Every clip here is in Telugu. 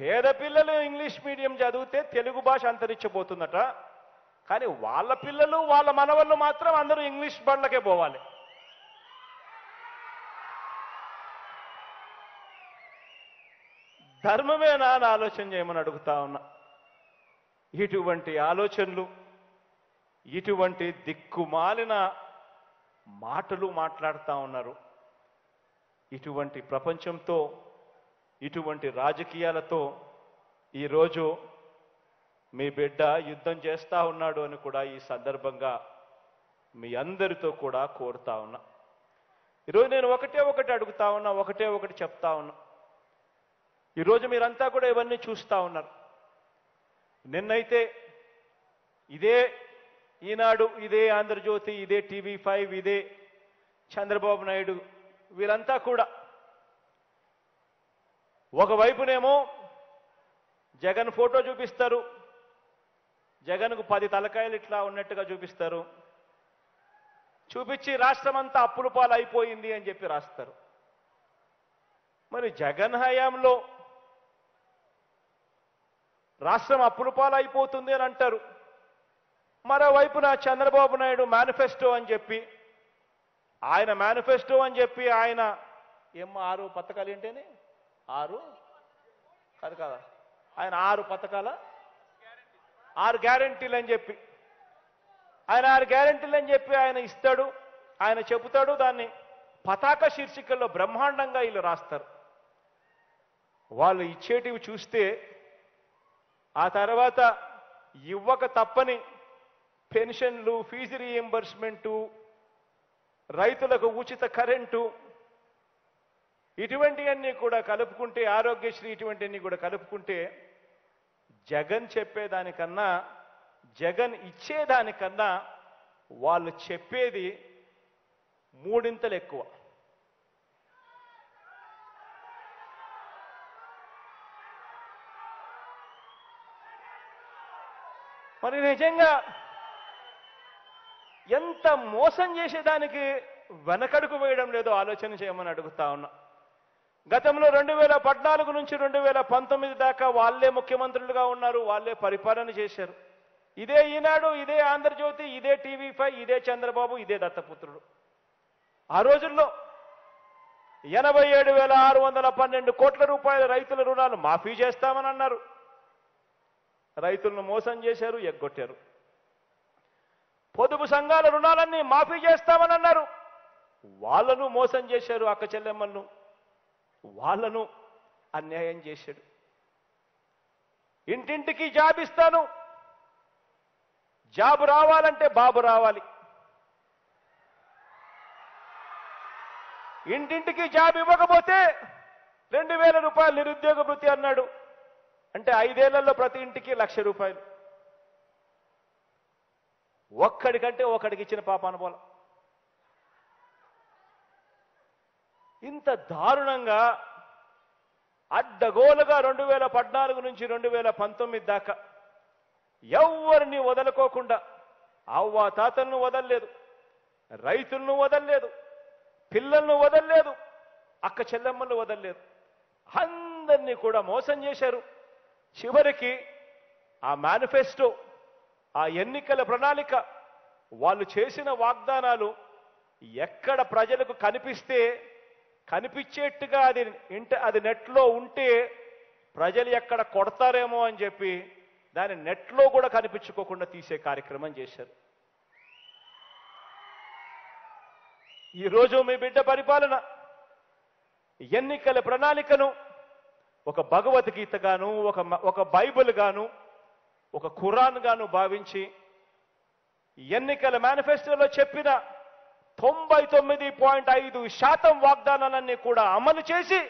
పేద పిల్లలు ఇంగ్లీష్ మీడియం చదివితే తెలుగు భాష అంతరించిపోతుందట. కానీ వాళ్ళ పిల్లలు వాళ్ళ మనవళ్ళు మాత్రం అందరూ ఇంగ్లీష్ బళ్ళకే పోవాలి. ధర్మమేనా అని ఆలోచన చేయమని అడుగుతా ఉన్నా. ఇటువంటి ఆలోచనలు, ఇటువంటి దిక్కుమాలిన మాటలు మాట్లాడుతూ ఉన్నారు. ఇటువంటి ప్రపంచంతో, ఇటువంటి రాజకీయాలతో ఈరోజు మీ బిడ్డ యుద్ధం చేస్తూ ఉన్నాడు అని కూడా ఈ సందర్భంగా మీ అందరితో కూడా కోరుతా ఉన్నా. ఈరోజు నేను ఒకటి అడుగుతా ఉన్నా, ఒకటి చెప్తా ఉన్నా. ఈరోజు మీరంతా కూడా ఇవన్నీ చూస్తూ ఉన్నారు. నిన్నైతే ఇదే ఈనాడు, ఇదే ఆంధ్రజ్యోతి, ఇదే TV5, ఇదే చంద్రబాబు నాయుడు, వీళ్ళంతా కూడా ఒకవైపునేమో జగన్ ఫోటో చూపిస్తారు, జగన్కు 10 తలకాయలు ఇట్లా ఉన్నట్టుగా చూపిస్తారు, చూపించి రాష్ట్రం అంతా అప్పుల పాలు అయిపోయింది అని చెప్పి రాస్తారు. మరి జగన్ హయాంలో రాష్ట్రం అప్పుల పాలు అయిపోతుంది అని అంటారు. మరోవైపున చంద్రబాబు నాయుడు మేనిఫెస్టో అని చెప్పి, ఆయన మేనిఫెస్టో అని చెప్పి ఆయన 6 పథకాలు ఏంటని 6 కాదు కదా, ఆయన 6 పథకాల 6 గ్యారెంటీలు అని చెప్పి, ఆయన 6 గ్యారెంటీలు అని చెప్పి ఆయన ఇస్తాడు, ఆయన చెబుతాడు. దాన్ని పతాక శీర్షికల్లో బ్రహ్మాండంగా వీళ్ళు రాస్తారు. వాళ్ళు ఇచ్చేటివి చూస్తే ఆ తర్వాత ఇవ్వక తప్పని పెన్షన్లు, ఫీజు రీఎంబర్స్మెంటు, రైతులకు ఉచిత కరెంటు, ఇటువంటివన్నీ కూడా కలుపుకుంటే, ఆరోగ్యశ్రీ, ఇటువంటివన్నీ కూడా కలుపుకుంటే జగన్ చెప్పేదానికన్నా, జగన్ ఇచ్చేదానికన్నా వాళ్ళు చెప్పేది 3 ఎక్కువ. మరి నిజంగా ఎంత మోసం చేసేదానికి వెనకడుగు వేయడం లేదో ఆలోచన చేయమని అడుగుతా ఉన్నా. గతంలో 2014 నుంచి 2019 దాకా వాళ్ళే ముఖ్యమంత్రులుగా ఉన్నారు, వాళ్ళే పరిపాలన చేశారు. ఇదే ఈనాడు, ఇదే ఆంధ్రజ్యోతి, ఇదే TV5, ఇదే చంద్రబాబు, ఇదే దత్తపుత్రుడు. ఆ రోజుల్లో 87,612 కోట్ల రూపాయల రైతుల రుణాలు మాఫీ చేస్తామని అన్నారు. రైతులను మోసం చేశారు, ఎగ్గొట్టారు. పొదుపు సంఘాల రుణాలన్నీ మాఫీ చేస్తామని అన్నారు, వాళ్ళను మోసం చేశారు. అక్క చెల్లెమ్మలను, వాళ్ళను అన్యాయం చేశాడు. ఇంటింటికి జాబ్ ఇస్తాను, జాబ్ రావాలంటే బాబు రావాలి. ఇంటింటికి జాబ్ ఇవ్వకపోతే 2,000 రూపాయలు నిరుద్యోగ భృతి అన్నాడు. అంటే 5 ఏళ్లలో ప్రతి ఇంటికి 1,00,000 రూపాయలు. ఒక్కడికంటే ఒకడికి ఇచ్చిన పాపాన పోల. ఇంత దారుణంగా అడ్డగోలుగా 2014 నుంచి 2019 దాకా ఎవరిని వదలుకోకుండా అవ్వ తాతలను వదలలేదు, రైతులను వదలలేదు, పిల్లలను వదలలేదు, అక్క చెల్లెమ్మలను వదలలేదు, అందరినీ కూడా మోసం చేశారు. చివరికి ఆ మేనిఫెస్టో, ఆ ఎన్నికల ప్రణాళిక, వాళ్ళు చేసిన వాగ్దానాలు ఎక్కడ ప్రజలకు కనిపిస్తే, కనిపించేట్టుగా అది నెట్లో ఉంటే ప్రజలు ఎక్కడ కొడతారేమో అని చెప్పి దాన్ని నెట్లో కూడా కనిపించుకోకుండా తీసే కార్యక్రమం చేశారు. ఈరోజు మీ బిడ్డ పరిపాలన ఎన్నికల ప్రణాళికను ఒక భగవద్గీత గాను, ఒక బైబిల్ గాను, ఒక ఖురాన్ గాను భావించి ఎన్నికల మేనిఫెస్టోలో చెప్పిన 99.5% వాగ్దానాలన్నీ కూడా అమలు చేసి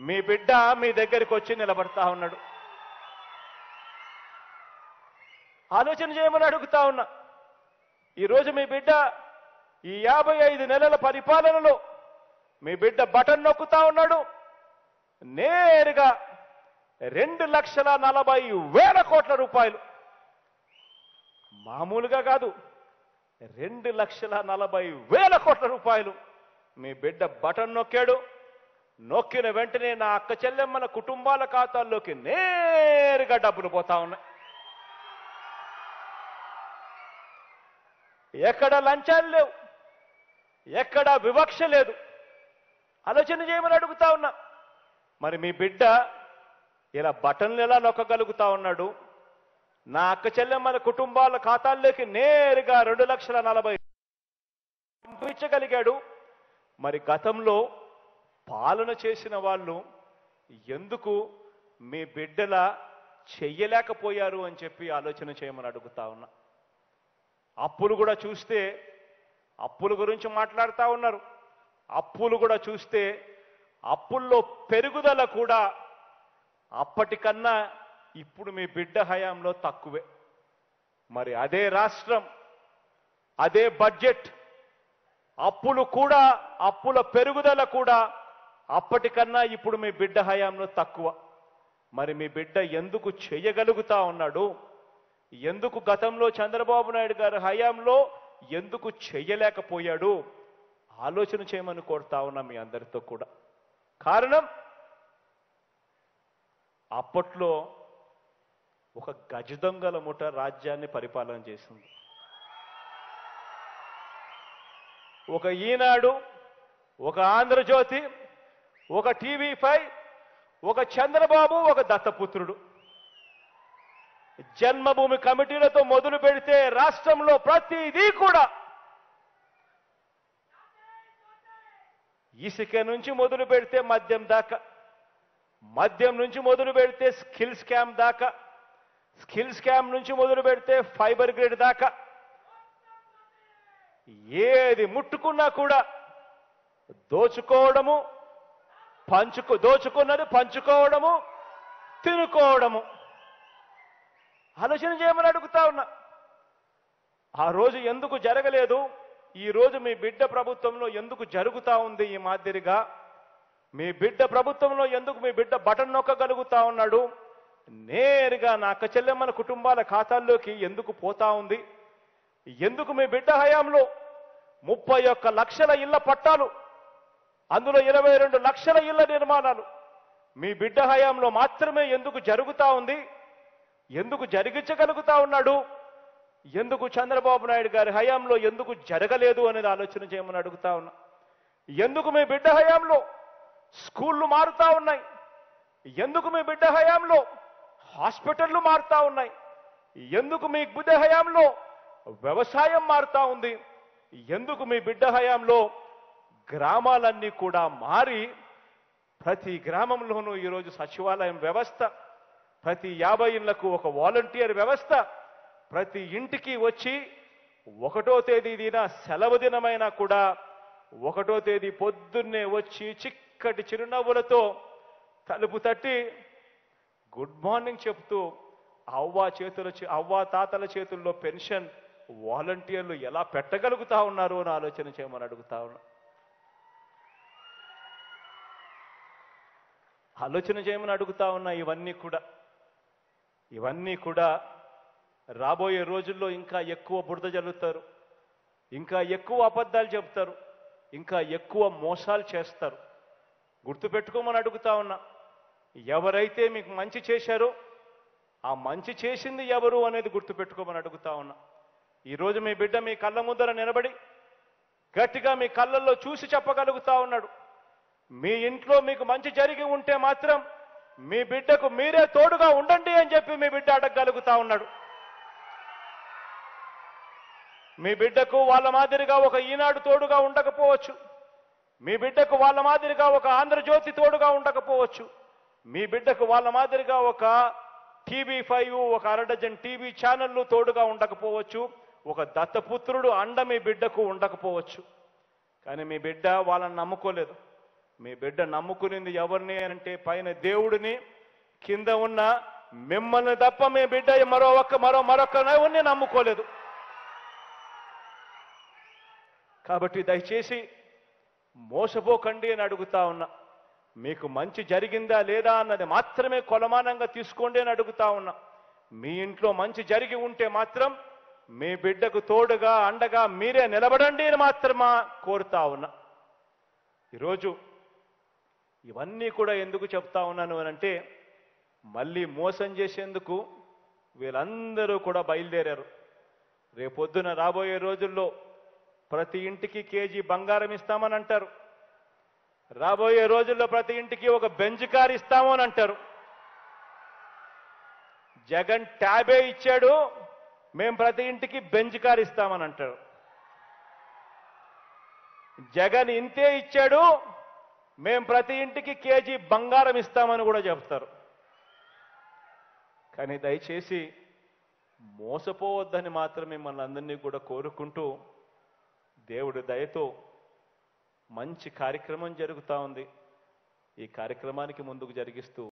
మీ బిడ్డ మీ దగ్గరికి వచ్చి నిలబడతా ఉన్నాడు. ఆలోచన చేయమని అడుగుతా ఉన్నా. ఈరోజు మీ బిడ్డ ఈ 55 నెలల పరిపాలనలో మీ బిడ్డ బటన్ నొక్కుతా ఉన్నాడు. నేరుగా 2,40,000 కోట్ల రూపాయలు, మామూలుగా కాదు, 2,40,000 కోట్ల రూపాయలు మీ బిడ్డ బటన్ నొక్కాడు. నొక్కిన వెంటనే నా అక్క చెల్లెమ్మల కుటుంబాల ఖాతాల్లోకి నేరుగా డబ్బులు పోతా ఉన్నాయి. ఎక్కడ లంచాలు లేవు, ఎక్కడ వివక్ష లేదు. ఆలోచన చేయమని అడుగుతా ఉన్నా. మరి మీ బిడ్డ ఇలా బటన్లు ఎలా నొక్కగలుగుతా ఉన్నాడు? నా అక్క చెల్లెమ్మల కుటుంబాల ఖాతాల్లోకి నేరుగా 2,40,000 పంపించగలిగాడు. మరి గతంలో పాలన చేసిన వాళ్ళు ఎందుకు మీ బిడ్డల చెయ్యలేకపోయారు అని చెప్పి ఆలోచన చేయమని అడుగుతా ఉన్నా. అప్పులు కూడా చూస్తే అప్పుల గురించి మాట్లాడుతూ ఉన్నారు. అప్పులు కూడా చూస్తే అప్పుల్లో పెరుగుదల కూడా అప్పటికన్నా ఇప్పుడు మీ బిడ్డ హయాంలో తక్కువే. మరి అదే రాష్ట్రం, అదే బడ్జెట్, అప్పులు కూడా, అప్పుల పెరుగుదల కూడా అప్పటికన్నా ఇప్పుడు మీ బిడ్డ హయాంలో తక్కువ. మరి మీ బిడ్డ ఎందుకు చేయగలుగుతా ఉన్నాడు? ఎందుకు గతంలో చంద్రబాబు నాయుడు గారి హయాంలో ఎందుకు చేయలేకపోయాడు? ఆలోచన చేయమని కోరుతా ఉన్నా మీ అందరితో కూడా. కారణం, అప్పట్లో ఒక గజదొంగల ముఠ రాజ్యాన్ని పరిపాలన చేసింది. ఒక ఈనాడు, ఒక ఆంధ్రజ్యోతి, ఒక టీవీ5, ఒక చంద్రబాబు, ఒక దత్తపుత్రుడు. జన్మభూమి కమిటీలతో మొదలు పెడితే రాష్ట్రంలో ప్రతిదీ కూడా, ఇసుక నుంచి మొదలు పెడితే మద్యం దాకా, మద్యం నుంచి మొదలు పెడితే స్కిల్ స్కామ్ దాకా, స్కిల్ స్కామ్ నుంచి మొదలు పెడితే ఫైబర్ గ్రిడ్ దాకా, ఏది ముట్టుకున్నా కూడా దోచుకోవడము, దోచుకున్నది పంచుకోవడము, తినుకోవడము. ఆలోచన చేయమని అడుగుతా ఉన్నా. ఆ రోజు ఎందుకు జరగలేదు? ఈ రోజు మీ బిడ్డ ప్రభుత్వంలో ఎందుకు జరుగుతా ఉంది ఈ మాదిరిగా? మీ బిడ్డ ప్రభుత్వంలో ఎందుకు మీ బిడ్డ బటన్ నొక్కగలుగుతా ఉన్నాడు? నేరుగా నా అక్క చెల్లెమ్మల కుటుంబాల ఖాతాల్లోకి ఎందుకు పోతా ఉంది? ఎందుకు మీ బిడ్డ హయాంలో 31 లక్షల ఇళ్ల పట్టాలు, అందులో 22 లక్షల ఇళ్ల నిర్మాణాలు మీ బిడ్డ హయాంలో మాత్రమే ఎందుకు జరుగుతా ఉంది? ఎందుకు జరిగించగలుగుతా ఉన్నాడు? ఎందుకు చంద్రబాబు నాయుడు గారి హయాంలో ఎందుకు జరగలేదు అనేది ఆలోచన చేయమని అడుగుతా ఉన్నా. ఎందుకు మీ బిడ్డ హయాంలో స్కూళ్ళు మారుతా ఉన్నాయి? ఎందుకు మీ బిడ్డ హయాంలో హాస్పిటళ్లు మారుతా ఉన్నాయి? ఎందుకు మీ బిడ్డ హయాంలో వ్యవసాయం మారుతా ఉంది? ఎందుకు మీ బిడ్డ హయాంలో గ్రామాలన్నీ కూడా మారి ప్రతి గ్రామంలోనూ ఈరోజు సచివాలయం వ్యవస్థ, ప్రతి 50 ఇళ్లకు ఒక వాలంటీర్ వ్యవస్థ, ప్రతి ఇంటికి వచ్చి 1వ తేదీన సెలవు దినమైనా కూడా 1వ తేదీ పొద్దున్నే వచ్చి చిక్కటి చిరునవ్వులతో తలుపు తట్టి గుడ్ మార్నింగ్ చెప్తూ అవ్వ తాతల చేతుల్లో పెన్షన్ వాలంటీర్లు ఎలా పెట్టగలుగుతా ఉన్నారు అని ఆలోచన చేయమని అడుగుతా ఉన్నా. ఆలోచన చేయమని అడుగుతా ఉన్నా. ఇవన్నీ కూడా రాబోయే రోజుల్లో ఇంకా ఎక్కువ బురద జల్లుతారు, ఇంకా ఎక్కువ అబద్ధాలు చెప్తారు, ఇంకా ఎక్కువ మోసాలు చేస్తారు. గుర్తుపెట్టుకోమని అడుగుతా ఉన్నా. ఎవరైతే మీకు మంచి చేశారో ఆ మంచి చేసింది ఎవరు అనేది గుర్తుపెట్టుకోమని అడుగుతా ఉన్నా. ఈరోజు మీ బిడ్డ మీ కళ్ళ ముందర నిలబడి గట్టిగా మీ కళ్ళల్లో చూసి చెప్పగలుగుతా ఉన్నాడు. మీ ఇంట్లో మీకు మంచి జరిగి ఉంటే మాత్రం మీ బిడ్డకు మీరే తోడుగా ఉండండి అని చెప్పి మీ బిడ్డ అడగగలుగుతా ఉన్నాడు. మీ బిడ్డకు వాళ్ళ మాదిరిగా ఒక ఈనాడు తోడుగా ఉండకపోవచ్చు, మీ బిడ్డకు వాళ్ళ మాదిరిగా ఒక ఆంధ్రజ్యోతి తోడుగా ఉండకపోవచ్చు, మీ బిడ్డకు వాళ్ళ మాదిరిగా ఒక టీవీ5, ఒక 1 డజన్ టీవీ ఛానళ్లు తోడుగా ఉండకపోవచ్చు, ఒక దత్తపుత్రుడు అండ మీ బిడ్డకు ఉండకపోవచ్చు. కానీ మీ బిడ్డ వాళ్ళని నమ్ముకోలేదు. మీ బిడ్డ నమ్ముకునింది ఎవరిని అంటే పైన దేవుడిని, కింద ఉన్న మిమ్మల్ని తప్ప మీ బిడ్డ మరొక ఎవరిని నమ్ముకోలేదు. కాబట్టి దయచేసి మోసపోకండి అని అడుగుతా ఉన్నా. మీకు మంచి జరిగిందా లేదా అన్నది మాత్రమే కొలమానంగా తీసుకోండి అని అడుగుతా ఉన్నా. మీ ఇంట్లో మంచి జరిగి ఉంటే మాత్రం మీ బిడ్డకు తోడుగా అండగా మీరే నిలబడండి అని మాత్రమే కోరుతా ఉన్నా. ఈరోజు ఇవన్నీ కూడా ఎందుకు చెప్తా ఉన్నాను అనంటే మళ్ళీ మోసం చేసేందుకు వీళ్ళందరూ కూడా బయలుదేరారు. రేపొద్దున రాబోయే రోజుల్లో ప్రతి ఇంటికి కేజీ బంగారం ఇస్తామని అంటారు. రాబోయే రోజుల్లో ప్రతి ఇంటికి ఒక బెంజ్ కార్ ఇస్తాము అని అంటారు. జగన్ ట్యాబే ఇచ్చాడు, మేం ప్రతి ఇంటికి బెంజ్ కార్ ఇస్తామని అంటారు. జగన్ ఇంతే ఇచ్చాడు, మేం ప్రతి ఇంటికి కేజీ బంగారం ఇస్తామని కూడా చెప్తారు. కానీ దయచేసి మోసపోవద్దని మాత్రమే మిమ్మల్ని అందరినీ కూడా కోరుకుంటూ, దేవుడి దయతో మంచి కార్యక్రమం జరుగుతూ ఉంది. ఈ కార్యక్రమానికి ముందుకు జరిగిస్తూ